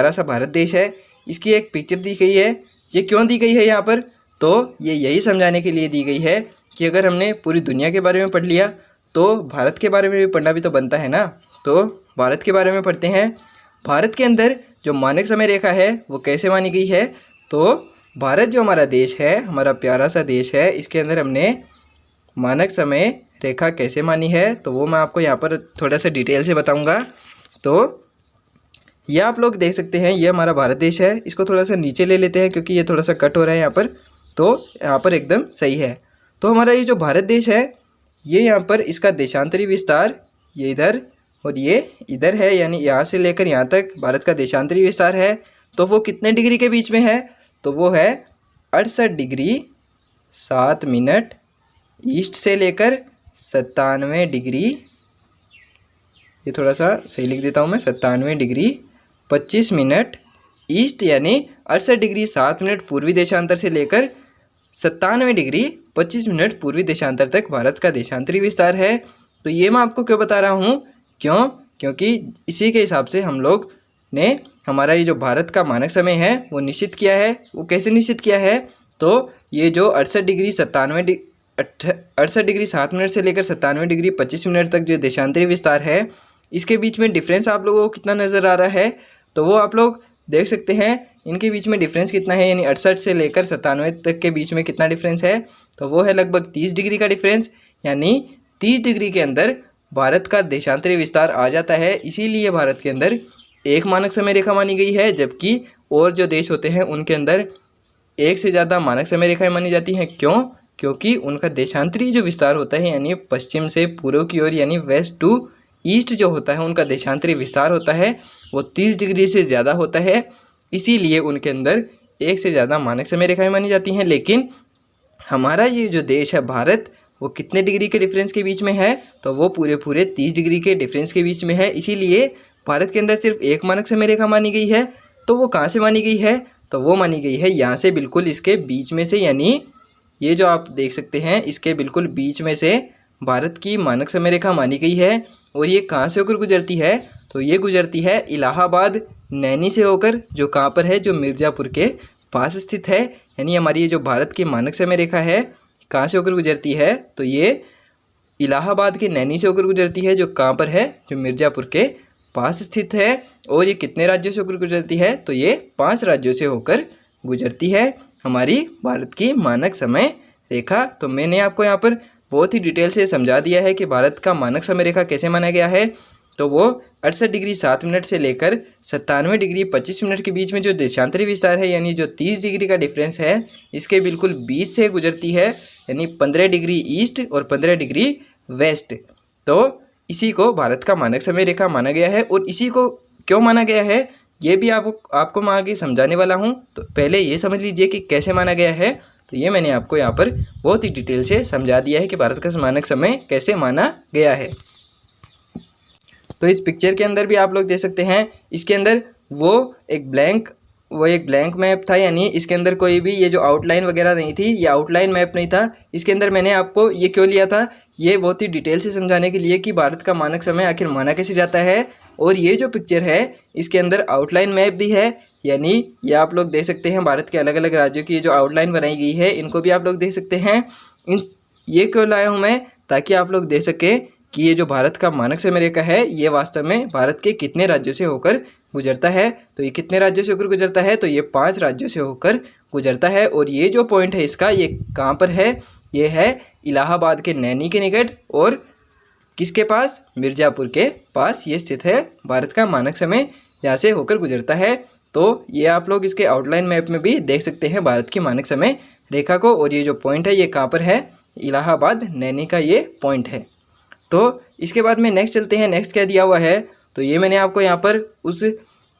प्यारा सा भारत देश है, इसकी एक पिक्चर दी गई है। ये क्यों दी गई है यहाँ पर? तो ये यही समझाने के लिए दी गई है कि अगर हमने पूरी दुनिया के बारे में पढ़ लिया तो भारत के बारे में भी पढ़ना भी तो बनता है ना। तो भारत के बारे में पढ़ते हैं। भारत के अंदर जो मानक समय रेखा है वो कैसे मानी गई है? तो भारत जो हमारा देश है, हमारा प्यारा सा देश है, इसके अंदर हमने मानक समय रेखा कैसे मानी है तो वो मैं आपको यहाँ पर थोड़ा सा डिटेल से बताऊँगा। तो ये आप लोग देख सकते हैं, ये हमारा भारत देश है। इसको थोड़ा सा नीचे ले लेते हैं क्योंकि ये थोड़ा सा कट हो रहा है यहाँ पर। तो यहाँ पर एकदम सही है। तो हमारा ये जो भारत देश है, ये यहाँ पर इसका देशांतरी विस्तार ये इधर और ये इधर है, यानी यहाँ से लेकर यहाँ तक भारत का देशांतरी विस्तार है। तो वो कितने डिग्री के बीच में है? तो वो है 68 डिग्री 7 मिनट ईस्ट से लेकर 97 डिग्री, ये थोड़ा सा सही लिख देता हूँ मैं, 97 डिग्री 25 मिनट ईस्ट, यानी 68 डिग्री 7 मिनट पूर्वी देशांतर से लेकर 97 डिग्री 25 मिनट पूर्वी देशांतर तक भारत का देशांतरी विस्तार है। तो ये मैं आपको क्यों बता रहा हूँ? क्यों? क्योंकि इसी के हिसाब से हम लोग ने हमारा ये जो भारत का मानक समय है वो निश्चित किया है। वो कैसे निश्चित किया है? तो ये जो 68 डिग्री 7 मिनट से लेकर 97 डिग्री 25 मिनट तक जो देशांतरी विस्तार है, इसके बीच में डिफरेंस आप लोगों को कितना नज़र आ रहा है? तो वो आप लोग देख सकते हैं इनके बीच में डिफरेंस कितना है, यानी 68 से लेकर 97 तक के बीच में कितना डिफरेंस है? तो वो है लगभग 30 डिग्री का डिफरेंस, यानी 30 डिग्री के अंदर भारत का देशांतरी विस्तार आ जाता है। इसीलिए भारत के अंदर एक मानक समय रेखा मानी गई है, जबकि और जो देश होते हैं उनके अंदर एक से ज़्यादा मानक समय रेखाएं मानी जाती हैं। क्यों? क्योंकि उनका देशांतरी जो विस्तार होता है, यानी पश्चिम से पूर्व की ओर, यानी वेस्ट टू ईस्ट जो होता है, उनका देशांतरी विस्तार होता है वो 30 डिग्री से ज़्यादा होता है। इसीलिए उनके अंदर एक से ज़्यादा मानक समय रेखाएं मानी जाती हैं। लेकिन हमारा ये जो देश है भारत, वो कितने डिग्री के डिफरेंस के बीच में है? तो वो पूरे 30 डिग्री के डिफरेंस के बीच में है। इसीलिए भारत के अंदर सिर्फ एक मानक समय रेखा मानी गई है। तो वो कहाँ से मानी गई है? तो वो मानी गई है यहाँ से बिल्कुल इसके बीच में से, यानी ये जो आप देख सकते हैं इसके बिल्कुल बीच में से भारत की मानक समय रेखा मानी गई है। और ये कहाँ से होकर गुजरती है? तो ये गुजरती है इलाहाबाद नैनी से होकर, जो कहाँ पर है, जो मिर्ज़ापुर के पास स्थित है। यानी हमारी ये जो भारत की मानक समय रेखा है कहाँ से होकर गुजरती है? तो ये इलाहाबाद के नैनी से होकर गुजरती है, जो कहाँ पर है, जो मिर्ज़ापुर के पास स्थित है। और ये कितने राज्यों से होकर गुजरती है? तो ये 5 राज्यों से होकर गुजरती है हमारी भारत की मानक समय रेखा। तो मैंने आपको यहाँ पर बहुत ही डिटेल से समझा दिया है कि भारत का मानक समय रेखा कैसे माना गया है। तो वो 68 डिग्री 7 मिनट से लेकर 97 डिग्री 25 मिनट के बीच में जो देशांतरी विस्तार है, यानी जो 30 डिग्री का डिफरेंस है, इसके बिल्कुल बीच से गुजरती है, यानी 15 डिग्री ईस्ट और 15 डिग्री वेस्ट। तो इसी को भारत का मानक समय रेखा माना गया है। और इसी को क्यों माना गया है ये भी आपको मैं आगे समझाने वाला हूँ। तो पहले ये समझ लीजिए कि कैसे माना गया है। तो ये मैंने आपको यहाँ पर बहुत ही डिटेल से समझा दिया है कि भारत का मानक समय कैसे माना गया है। तो इस पिक्चर के अंदर भी आप लोग देख सकते हैं, इसके अंदर वो एक ब्लैंक मैप था, यानी इसके अंदर कोई भी ये जो आउटलाइन वगैरह नहीं थी, ये आउटलाइन मैप नहीं था। इसके अंदर मैंने आपको ये क्यों लिया था, ये बहुत ही डिटेल से समझाने के लिए कि भारत का मानक समय आखिर माना कैसे जाता है। और ये जो पिक्चर है इसके अंदर आउटलाइन मैप भी है, यानी ये आप लोग देख सकते हैं भारत के अलग अलग राज्यों की जो आउटलाइन बनाई गई है, इनको भी आप लोग देख सकते हैं। ये क्यों लाया हूँ मैं? ताकि आप लोग देख सकें कि ये जो भारत का मानक समय रेखा है ये वास्तव में भारत के कितने राज्यों से होकर गुजरता है। तो ये कितने राज्यों से होकर गुजरता है? तो ये 5 राज्यों से होकर गुजरता है। और ये जो पॉइंट है इसका, ये कहाँ पर है? ये है इलाहाबाद के नैनी के निकट और किसके पास? मिर्ज़ापुर के पास ये स्थित है भारत का मानक समय, जहाँ से होकर गुजरता है। तो ये आप लोग इसके आउटलाइन मैप में भी देख सकते हैं भारत की मानक समय रेखा को। और ये जो पॉइंट है ये कहाँ पर है? इलाहाबाद नैनी का ये पॉइंट है। तो इसके बाद में नेक्स्ट चलते हैं। नेक्स्ट क्या दिया हुआ है? तो ये मैंने आपको यहाँ पर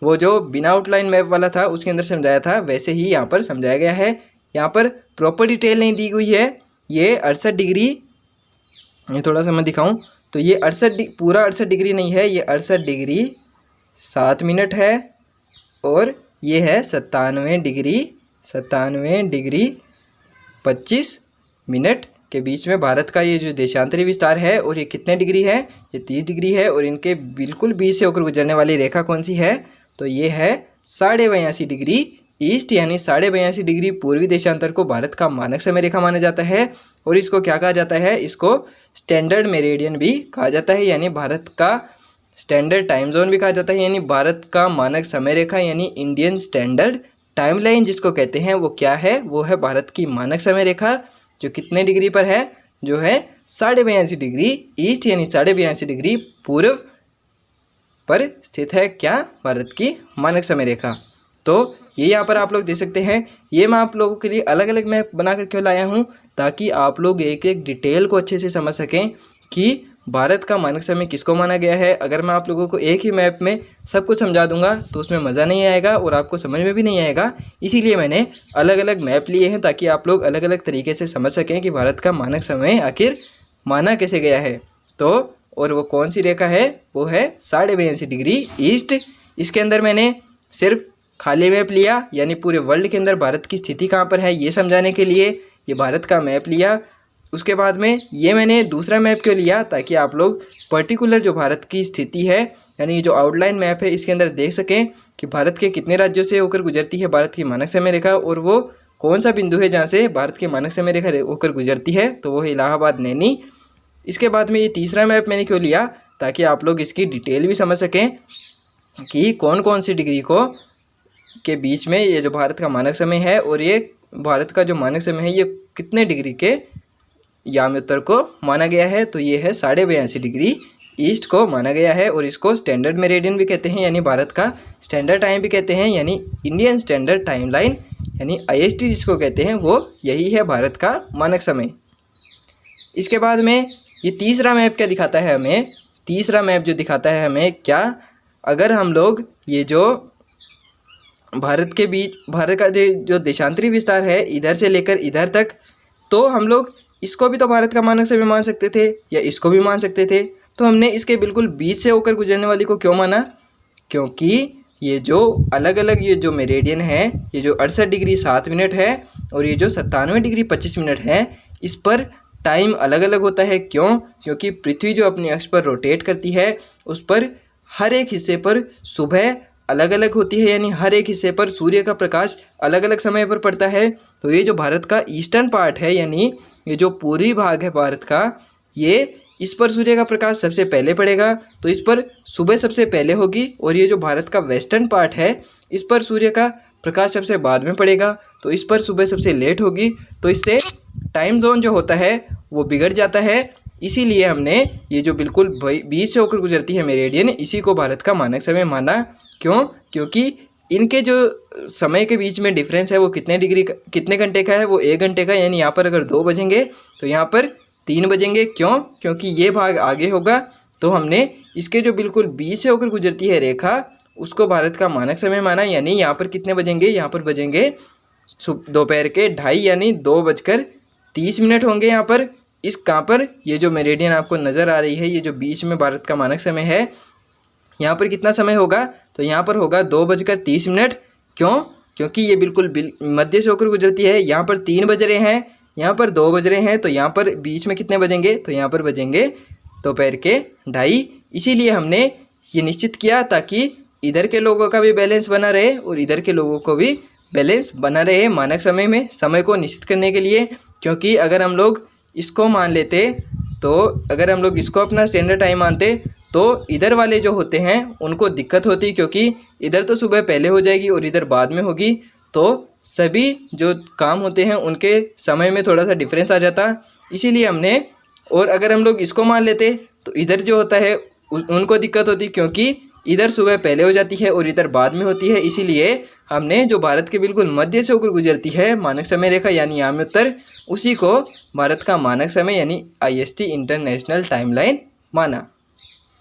वो जो बिना आउटलाइन मैप वाला था उसके अंदर समझाया था, वैसे ही यहाँ पर समझाया गया है। यहाँ पर प्रॉपर डिटेल नहीं दी हुई है। ये 68 डिग्री, ये थोड़ा सा मैं दिखाऊँ तो ये पूरा 68 डिग्री नहीं है, ये 68 डिग्री 7 मिनट है। और ये है 97 डिग्री 25 मिनट के बीच में भारत का ये जो देशांतरी विस्तार है। और ये कितने डिग्री है? ये 30 डिग्री है। और इनके बिल्कुल बीच से होकर गुजरने वाली रेखा कौन सी है? तो ये है 82.5 डिग्री ईस्ट यानी 82.5 डिग्री पूर्वी देशांतर को भारत का मानक समय रेखा माना जाता है। और इसको क्या कहा जाता है, इसको स्टैंडर्ड मेरिडियन भी कहा जाता है, यानी भारत का स्टैंडर्ड टाइम जोन भी कहा जाता है, यानी भारत का मानक समय रेखा यानी इंडियन स्टैंडर्ड टाइमलाइन जिसको कहते हैं वो क्या है, वो है भारत की मानक समय रेखा जो कितने डिग्री पर है, जो है 82.5 डिग्री ईस्ट यानी 82.5 डिग्री पूर्व पर स्थित है क्या, भारत की मानक समय रेखा। तो ये यहाँ पर आप लोग देख सकते हैं। ये मैं आप लोगों के लिए अलग अलग मैप बना कर क्यों लाया हूँ, ताकि आप लोग एक एक डिटेल को अच्छे से समझ सकें कि भारत का मानक समय किसको माना गया है। अगर मैं आप लोगों को एक ही मैप में सब कुछ समझा दूंगा तो उसमें मज़ा नहीं आएगा और आपको समझ में भी नहीं आएगा। इसीलिए मैंने अलग अलग मैप लिए हैं ताकि आप लोग अलग अलग तरीके से समझ सकें कि भारत का मानक समय आखिर माना कैसे गया है। तो और वो कौन सी रेखा है, वो है 82.5 डिग्री ईस्ट। इसके अंदर मैंने सिर्फ खाली मैप लिया, यानी पूरे वर्ल्ड के अंदर भारत की स्थिति कहाँ पर है ये समझाने के लिए ये भारत का मैप लिया। उसके बाद में ये मैंने दूसरा मैप क्यों लिया, ताकि आप लोग पर्टिकुलर जो भारत की स्थिति है यानी जो आउटलाइन मैप है इसके अंदर देख सकें कि भारत के कितने राज्यों से होकर गुजरती है भारत की मानक समय रेखा, और वो कौन सा बिंदु है जहाँ से भारत की मानक समय रेखा होकर गुजरती है, तो वो है इलाहाबाद नैनी। इसके बाद में ये तीसरा मैप मैंने क्यों लिया, ताकि आप लोग इसकी डिटेल भी समझ सकें कि कौन कौन सी डिग्री को के बीच में ये जो भारत का मानक समय है और ये भारत का जो मानक समय है ये कितने डिग्री के यामी उत्तर को माना गया है। तो ये है 82.5 डिग्री ईस्ट को माना गया है और इसको स्टैंडर्ड मेरिडियन भी कहते हैं, यानी भारत का स्टैंडर्ड टाइम भी कहते हैं, यानी इंडियन स्टैंडर्ड टाइम लाइन यानी IST जिसको कहते हैं वो यही है भारत का मानक समय। इसके बाद में ये तीसरा मैप क्या दिखाता है हमें, तीसरा मैप जो दिखाता है हमें क्या, अगर हम लोग ये जो भारत के बीच भारत का जो देशांतरी विस्तार है इधर से लेकर इधर तक, तो हम लोग इसको भी तो भारत का मानक समय मान सकते थे या इसको भी मान सकते थे। तो हमने इसके बिल्कुल बीच से होकर गुजरने वाली को क्यों माना, क्योंकि ये जो अलग अलग ये जो मेरिडियन है ये जो 68 डिग्री 7 मिनट है और ये जो 97 डिग्री 25 मिनट है, इस पर टाइम अलग अलग होता है। क्यों, क्योंकि पृथ्वी जो अपनी अक्ष पर रोटेट करती है उस पर हर एक हिस्से पर सुबह अलग अलग होती है, यानी हर एक हिस्से पर सूर्य का प्रकाश अलग अलग समय पर पड़ता है। तो ये जो भारत का ईस्टर्न पार्ट है यानी ये जो पूर्वी भाग है भारत का, ये इस पर सूर्य का प्रकाश सबसे पहले पड़ेगा, तो इस पर सुबह सबसे पहले होगी। और ये जो भारत का वेस्टर्न पार्ट है इस पर सूर्य का प्रकाश सबसे बाद में पड़ेगा, तो इस पर सुबह सबसे लेट होगी। तो इससे टाइम जोन जो होता है वो बिगड़ जाता है। इसीलिए हमने ये जो बिल्कुल बीच से होकर गुजरती है मेरिडियन, इसी को भारत का मानक समय माना। क्यों, क्योंकि इनके जो समय के बीच में डिफरेंस है वो कितने घंटे का है, वो 1 घंटे का, यानी यहाँ पर अगर 2 बजेंगे तो यहाँ पर 3 बजेंगे। क्यों, क्योंकि ये भाग आगे होगा। तो हमने इसके जो बिल्कुल बीच से होकर गुजरती है रेखा उसको भारत का मानक समय माना, यानी यहाँ पर कितने बजेंगे, यहाँ पर बजेंगे दोपहर के 2:30 यानी 2:30 होंगे यहाँ पर। इस कहाँ पर ये जो मेरिडियन आपको नज़र आ रही है, ये जो बीच में भारत का मानक समय है, यहाँ पर कितना समय होगा, तो यहाँ पर होगा 2:30। क्यों, क्योंकि ये बिल्कुल मध्य से होकर गुजरती है। यहाँ पर 3 बज रहे हैं, यहाँ पर 2 बज रहे हैं, तो यहाँ पर बीच में कितने बजेंगे, तो यहाँ पर बजेंगे दोपहर के 2:30। इसीलिए हमने ये निश्चित किया ताकि इधर के लोगों का भी बैलेंस बना रहे और इधर के लोगों को भी बैलेंस बना रहे मानक समय में, समय को निश्चित करने के लिए। क्योंकि अगर हम लोग इसको मान लेते, तो अगर हम लोग इसको अपना स्टैंडर्ड टाइम मानते तो इधर वाले जो होते हैं उनको दिक्कत होती, क्योंकि इधर तो सुबह पहले हो जाएगी और इधर बाद में होगी, तो सभी जो काम होते हैं उनके समय में थोड़ा सा डिफरेंस आ जाता। इसीलिए हमने, और अगर हम लोग इसको मान लेते तो इधर जो होता है उनको दिक्कत होती, क्योंकि इधर सुबह पहले हो जाती है और इधर बाद में होती है। इसीलिए हमने जो भारत के बिल्कुल मध्य से होकर गुजरती है मानक समय रेखा यानी यामी उत्तर, उसी को भारत का मानक समय यानी IST इंटरनेशनल टाइमलाइन माना।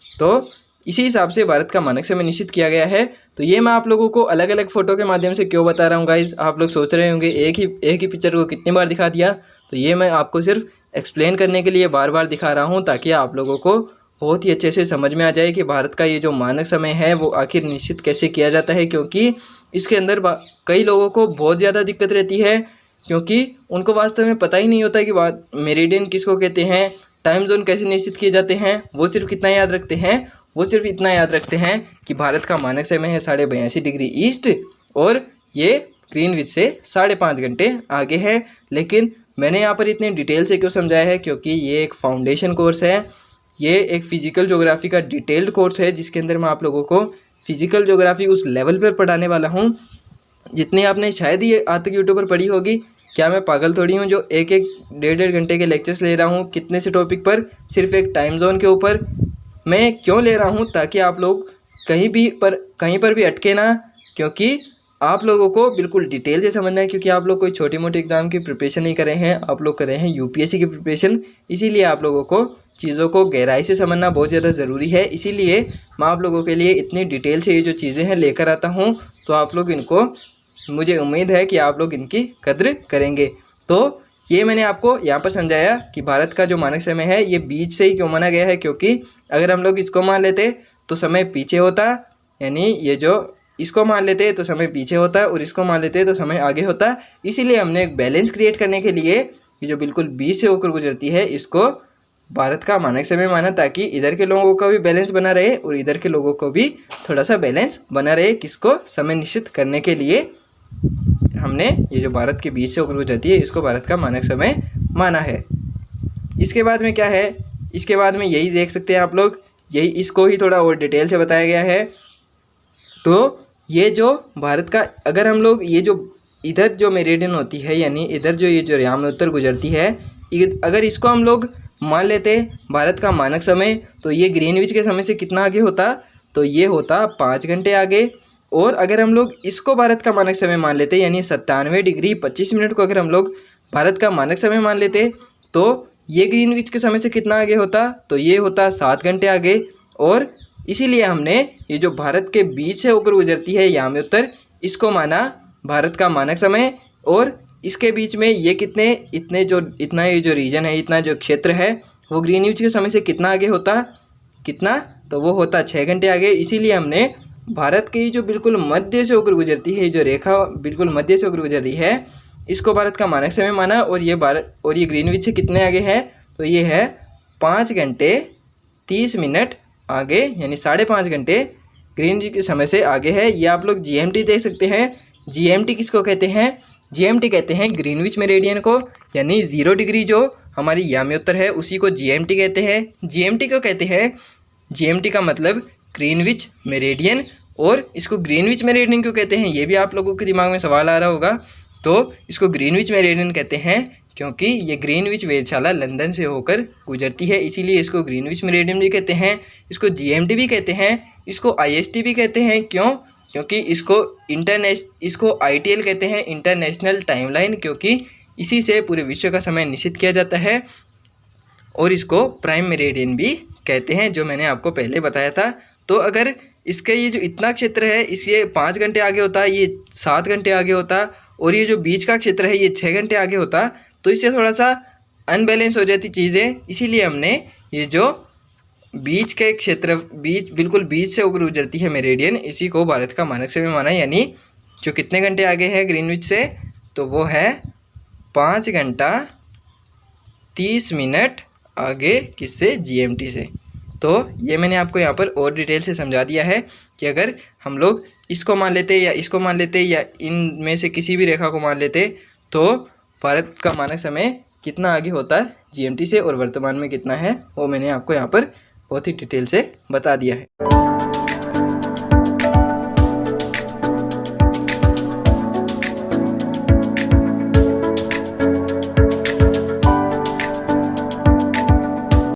तो इसी हिसाब से भारत का मानक समय निश्चित किया गया है। तो ये मैं आप लोगों को अलग अलग फ़ोटो के माध्यम से क्यों बता रहा हूँ गाइज, आप लोग सोच रहे होंगे एक ही पिक्चर को कितनी बार दिखा दिया। तो ये मैं आपको सिर्फ एक्सप्लेन करने के लिए बार बार दिखा रहा हूँ, ताकि आप लोगों को बहुत ही अच्छे से समझ में आ जाए कि भारत का ये जो मानक समय है वो आखिर निश्चित कैसे किया जाता है। क्योंकि इसके अंदर कई लोगों को बहुत ज़्यादा दिक्कत रहती है, क्योंकि उनको वास्तव में पता ही नहीं होता कि मेरिडियन किसको कहते हैं, टाइम जोन कैसे निश्चित किए जाते हैं। वो सिर्फ कितना याद रखते हैं, वो सिर्फ इतना याद रखते हैं कि भारत का मानक समय है 82.5 डिग्री ईस्ट और ये ग्रीनविच से 5.5 घंटे आगे है। लेकिन मैंने यहाँ पर इतने डिटेल से क्यों समझाया है, क्योंकि ये एक फाउंडेशन कोर्स है, ये एक फ़िज़िकल ज्योग्राफी का डिटेल्ड कोर्स है जिसके अंदर मैं आप लोगों को फ़िज़िकल ज्योग्राफी उस लेवल पर पढ़ाने वाला हूँ जितनी आपने शायद ही आज तक यूट्यूब पर पढ़ी होगी। क्या मैं पागल थोड़ी हूँ जो एक डेढ़ घंटे के लेक्चर्स ले रहा हूँ कितने से टॉपिक पर, सिर्फ एक टाइम जोन के ऊपर। मैं क्यों ले रहा हूँ, ताकि आप लोग कहीं पर भी अटके ना, क्योंकि आप लोगों को बिल्कुल डिटेल से समझना है। क्योंकि आप लोग कोई छोटी मोटी एग्ज़ाम की प्रिपरेशन नहीं कर रहे हैं, आप लोग कर रहे हैं यूपीएससी की प्रिपरेशन। इसीलिए आप लोगों को चीज़ों को गहराई से समझना बहुत ज़्यादा ज़रूरी है। इसीलिए मैं आप लोगों के लिए इतनी डिटेल से ये जो चीज़ें हैं लेकर आता हूँ, तो आप लोग इनको, मुझे उम्मीद है कि आप लोग इनकी कद्र करेंगे। तो ये मैंने आपको यहाँ पर समझाया कि भारत का जो मानक समय है ये बीच से ही क्यों माना गया है, क्योंकि अगर हम लोग इसको मान लेते तो समय पीछे होता, यानी ये जो इसको मान लेते तो समय पीछे होता और इसको मान लेते तो समय आगे होता। इसीलिए हमने एक बैलेंस क्रिएट करने के लिए ये जो बिल्कुल बीच से होकर गुजरती है इसको भारत का मानक समय माना, ताकि इधर के लोगों का भी बैलेंस बना रहे और इधर के लोगों को भी थोड़ा सा बैलेंस बना रहे। किसको, समय निश्चित करने के लिए हमने ये जो भारत के बीच से होकर गुजरती है इसको भारत का मानक समय माना है। इसके बाद में क्या है, इसके बाद में यही देख सकते हैं आप लोग, यही इसको ही थोड़ा और डिटेल से बताया गया है। तो ये जो भारत का, अगर हम लोग ये जो इधर जो मेरिडियन होती है, यानी इधर जो ये जो यमुनोत्तर गुजरती है, अगर इसको हम लोग मान लेते भारत का मानक समय, तो ये ग्रीनविच के समय से कितना आगे होता, तो ये होता 5 घंटे आगे। और अगर हम लोग इसको भारत का मानक समय मान लेते, यानी 97 डिग्री 25 मिनट को अगर हम लोग भारत का मानक समय मान लेते, तो ये ग्रीनविच के समय से कितना आगे होता, तो ये होता 7 घंटे आगे। और इसीलिए हमने ये जो भारत के बीच से होकर गुजरती है यमुनोत्तर, इसको माना भारत का मानक समय। और इसके बीच में ये इतना ये जो रीजन है, इतना जो क्षेत्र है, वो ग्रीनविच के समय से कितना आगे होता, कितना, तो वो होता 6 घंटे आगे। इसीलिए हमने भारत के जो बिल्कुल मध्य से होकर गुजरती है, जो रेखा बिल्कुल मध्य से होकर गुजर रही है, इसको भारत का मानक समय माना। और ये ग्रीनविच से कितने आगे है, तो ये है 5 घंटे 30 मिनट आगे, यानी 5.5 घंटे ग्रीनविच के समय से आगे है। ये आप लोग जीएमटी देख सकते हैं। जीएमटी किसको कहते हैं, जीएमटी कहते हैं ग्रीनविच मेरिडियन को, यानी 0 डिग्री जो हमारी यमुनोत्तर है उसी को जीएमटी कहते हैं। जीएमटी को कहते हैं, जीएमटी का मतलब ग्रीनविच मेरिडियन। और इसको ग्रीनविच मेरिडियन क्यों कहते हैं, ये भी आप लोगों के दिमाग में सवाल आ रहा होगा। तो इसको ग्रीनविच मेरिडियन कहते हैं क्योंकि ये ग्रीनविच वेधशाला लंदन से होकर गुजरती है, इसीलिए इसको ग्रीनविच मेरिडियन भी कहते हैं। इसको जीएमटी भी कहते हैं, इसको आईएसटी भी कहते हैं। क्यों, क्योंकि इसको आईटीएल कहते हैं, इंटरनेशनल टाइमलाइन, क्योंकि इसी से पूरे विश्व का समय निश्चित किया जाता है। और इसको प्राइम मेरिडियन भी कहते हैं, जो मैंने आपको पहले बताया था। तो अगर इसका ये जो इतना क्षेत्र है, इससे 5 घंटे आगे होता, ये 7 घंटे आगे होता, और ये जो बीच का क्षेत्र है ये 6 घंटे आगे होता, तो इससे थोड़ा सा अनबैलेंस हो जाती चीज़ें। इसीलिए हमने ये जो बीच के क्षेत्र, बिल्कुल बीच से होकर गुजरती है मेरिडियन, इसी को भारत का मानक समय माना। यानी जो कितने घंटे आगे है ग्रीनविच से, तो वो है 5 घंटा 30 मिनट आगे, किससे, जीएमटी से। तो ये मैंने आपको यहाँ पर और डिटेल से समझा दिया है कि अगर हम लोग इसको मान लेते या इसको मान लेते या इनमें से किसी भी रेखा को मान लेते, तो भारत का मानक समय कितना आगे होता है जीएमटी से, और वर्तमान में कितना है वो मैंने आपको यहाँ पर बहुत ही डिटेल से बता दिया है।